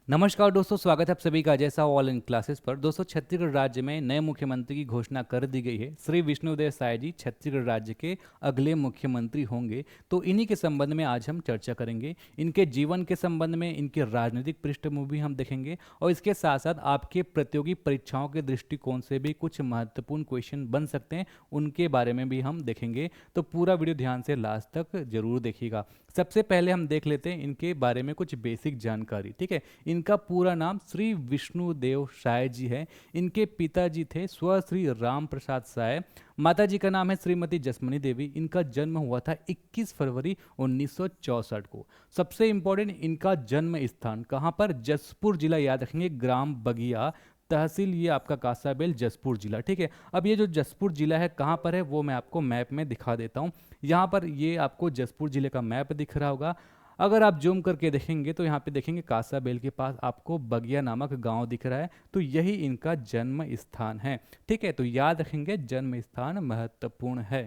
नमस्कार दोस्तों, स्वागत है आप सभी का जैसा ऑल इन क्लासेस पर। दोस्तों, छत्तीसगढ़ राज्य में नए मुख्यमंत्री की घोषणा कर दी गई है। श्री विष्णुदेव साय जी छत्तीसगढ़ राज्य के अगले मुख्यमंत्री होंगे। तो इन्हीं के संबंध में आज हम चर्चा करेंगे। इनके जीवन के संबंध में, इनके राजनीतिक पृष्ठभूमि हम देखेंगे और इसके साथ साथ आपके प्रतियोगी परीक्षाओं के दृष्टिकोण से भी कुछ महत्वपूर्ण क्वेश्चन बन सकते हैं, उनके बारे में भी हम देखेंगे। तो पूरा वीडियो ध्यान से लास्ट तक जरूर देखिएगा। सबसे पहले हम देख लेते हैं इनके बारे में कुछ बेसिक जानकारी। ठीक है, इनका पूरा नाम श्री विष्णुदेव साय जी है। इनके पिताजी थे स्व श्री राम प्रसाद साय। माता जी का नाम है श्रीमती जसमनी देवी। इनका जन्म हुआ था 21 फरवरी 1964 को। सबसे इंपॉर्टेंट, इनका जन्म स्थान कहाँ पर? जसपुर जिला, याद रखेंगे, ग्राम बगिया, तहसील ये आपका कांसाबेल, जसपुर जिला। ठीक है, अब ये जो जसपुर जिला है कहाँ पर है वो मैं आपको मैप में दिखा देता हूँ। यहाँ पर ये आपको जसपुर जिले का मैप दिख रहा होगा। अगर आप जूम करके देखेंगे तो यहाँ पे देखेंगे कांसाबेल के पास आपको बगिया नामक गांव दिख रहा है। तो यही इनका जन्म स्थान है। ठीक है, तो याद रखेंगे जन्म स्थान महत्वपूर्ण है।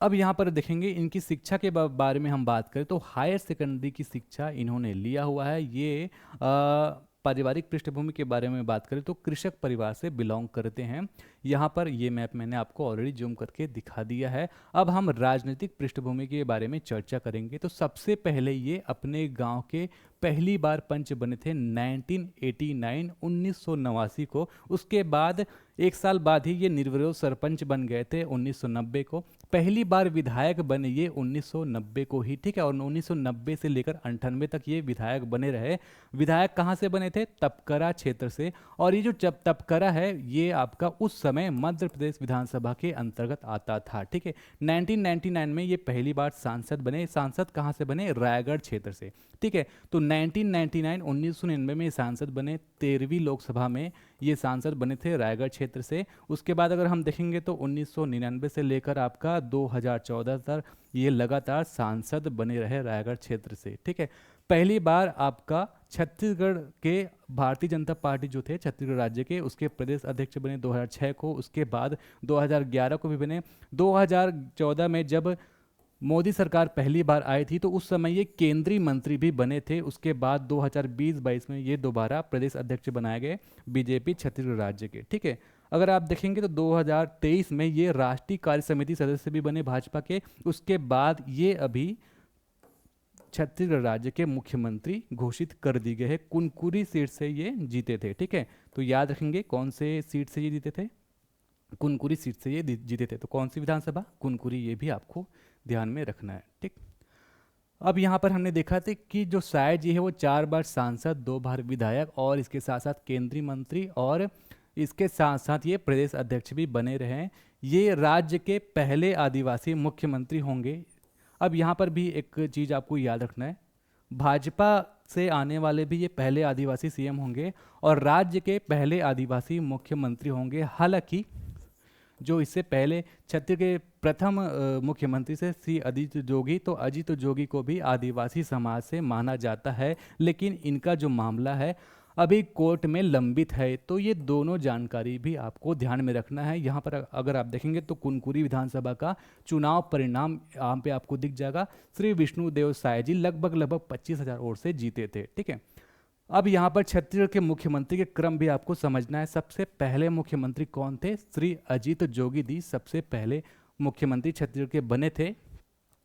अब यहाँ पर देखेंगे इनकी शिक्षा के बारे में हम बात करें तो हायर सेकेंडरी की शिक्षा इन्होंने लिया हुआ है। ये पारिवारिक पृष्ठभूमि के बारे में बात करें तो कृषक परिवार से बिलोंग करते हैं। यहाँ पर ये मैप मैंने आपको ऑलरेडी जूम करके दिखा दिया है। अब हम राजनीतिक पृष्ठभूमि के बारे में चर्चा करेंगे। तो सबसे पहले ये अपने गांव के पहली बार पंच बने थे 1989 1989 को। उसके बाद एक साल बाद ही ये निर्विरोध सरपंच बन गए थे 1990 को। पहली बार विधायक बने ये 1990 को ही। ठीक है, और 1990 से लेकर 98 तक ये विधायक बने रहे। विधायक कहाँ से बने थे? तपकरा क्षेत्र से। और ये जो तपकरा है ये आपका उस समय मध्य प्रदेश विधानसभा के अंतर्गत आता था। ठीक है, 1999 में ये पहली बार सांसद बने। सांसद कहाँ से बने? रायगढ़ क्षेत्र से। ठीक है, तो 1999 1999 में सांसद बने। 13वीं लोकसभा में ये सांसद बने थे रायगढ़ क्षेत्र से। उसके बाद अगर हम देखेंगे तो 1999 से लेकर आपका 2014 तक ये लगातार सांसद बने रहे रायगढ़ क्षेत्र से। ठीक है, पहली बार आपका छत्तीसगढ़ के भारतीय जनता पार्टी जो थे छत्तीसगढ़ राज्य के, उसके प्रदेश अध्यक्ष बने 2006 को। उसके बाद 2011 को भी बने। 2014 में जब मोदी सरकार पहली बार आई थी तो उस समय ये केंद्रीय मंत्री भी बने थे। उसके बाद 2020-22 में ये दोबारा प्रदेश अध्यक्ष बनाए गए बीजेपी छत्तीसगढ़ राज्य के। ठीक है, अगर आप देखेंगे तो 2023 में ये राष्ट्रीय कार्य समिति सदस्य भी बने भाजपा के। उसके बाद ये अभी छत्तीसगढ़ राज्य के मुख्यमंत्री घोषित कर दी गए हैं। कुनकुरी सीट से ये जीते थे। ठीक है, तो याद रखेंगे कौन से सीट से ये जीते थे? कुनकुरी सीट से ये जीते थे। तो कौन सी विधानसभा? कुनकुरी, ये भी आपको ध्यान में रखना है। ठीक, अब यहाँ पर हमने देखा था कि जो साय जी है वो 4 बार सांसद, 2 बार विधायक और इसके साथ साथ केंद्रीय मंत्री और इसके साथ साथ ये प्रदेश अध्यक्ष भी बने रहे हैं। ये राज्य के पहले आदिवासी मुख्यमंत्री होंगे। अब यहाँ पर भी एक चीज़ आपको याद रखना है, भाजपा से आने वाले भी ये पहले आदिवासी सीएम होंगे और राज्य के पहले आदिवासी मुख्यमंत्री होंगे। हालांकि जो इससे पहले छत्तीसगढ़ के प्रथम मुख्यमंत्री से श्री अजित जोगी, तो अजित जोगी को भी आदिवासी समाज से माना जाता है, लेकिन इनका जो मामला है अभी कोर्ट में लंबित है। तो ये दोनों जानकारी भी आपको ध्यान में रखना है। यहाँ पर अगर आप देखेंगे तो कुनकुरी विधानसभा का चुनाव परिणाम यहाँ पे आपको दिख जाएगा। श्री विष्णुदेव साय जी लगभग 25,000 वोट से जीते थे। ठीक है, अब यहाँ पर छत्तीसगढ़ के मुख्यमंत्री के क्रम भी आपको समझना है। सबसे पहले मुख्यमंत्री कौन थे? श्री अजित जोगी जी सबसे पहले मुख्यमंत्री छत्तीसगढ़ के बने थे।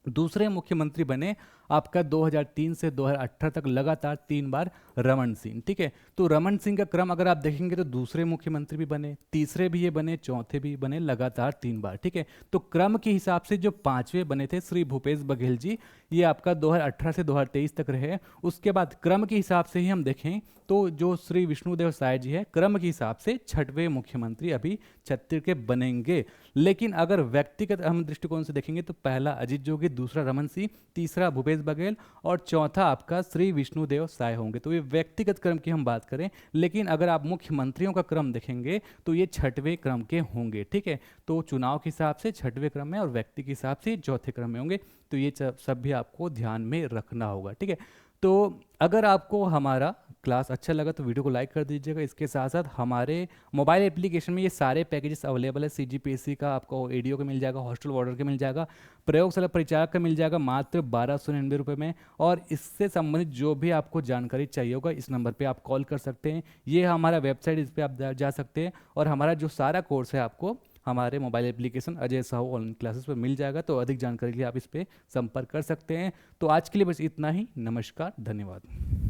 दूसरे मुख्यमंत्री बने आपका 2003 से 2018 तक लगातार 3 बार रमन सिंह। ठीक है, तो रमन सिंह का क्रम अगर आप देखेंगे तो दूसरे मुख्यमंत्री भी बने, तीसरे भी ये बने, चौथे भी बने, लगातार 3 बार। ठीक है, तो क्रम के हिसाब से जो 5वें बने थे श्री भूपेश बघेल जी, ये आपका 2018 से 2023 तक रहे। उसके बाद क्रम के हिसाब से ही हम देखें तो जो श्री विष्णुदेव साय जी है क्रम के हिसाब से 6वें मुख्यमंत्री अभी छत्तीसगढ़ के बनेंगे। लेकिन अगर व्यक्तिगत हम दृष्टिकोण से देखेंगे तो पहला अजित जोगी, दूसरा रमन सिंह, तीसरा भूपेश बघेल और चौथा आपका श्री विष्णुदेव साय होंगे। तो ये व्यक्तिगत क्रम की हम बात करें, लेकिन अगर आप मुख्यमंत्रियों का क्रम देखेंगे तो ये 6वें क्रम के होंगे। ठीक है, तो चुनाव के हिसाब से 6वें क्रम में और व्यक्ति के हिसाब से चौथे क्रम में होंगे। तो ये सब भी आपको ध्यान में रखना होगा। ठीक है, तो अगर आपको हमारा क्लास अच्छा लगा तो वीडियो को लाइक कर दीजिएगा। इसके साथ साथ हमारे मोबाइल एप्लीकेशन में ये सारे पैकेजेस अवेलेबल है। सीजीपीएससी का आपको एडीओ का मिल जाएगा, हॉस्टल वार्डर का मिल जाएगा, प्रयोगशाला परिचारक का मिल जाएगा मात्र 1299 में। और इससे संबंधित जो भी आपको जानकारी चाहिए होगा इस नंबर पे आप कॉल कर सकते हैं। ये हमारा वेबसाइट, इस पर आप जा सकते हैं और हमारा जो सारा कोर्स है आपको हमारे mobile application Ajay Sahu online classes पर मिल जाएगा। तो अधिक जानकारी के लिए आप इस पर संपर्क कर सकते हैं। तो आज के लिए बस इतना ही। नमस्कार, धन्यवाद।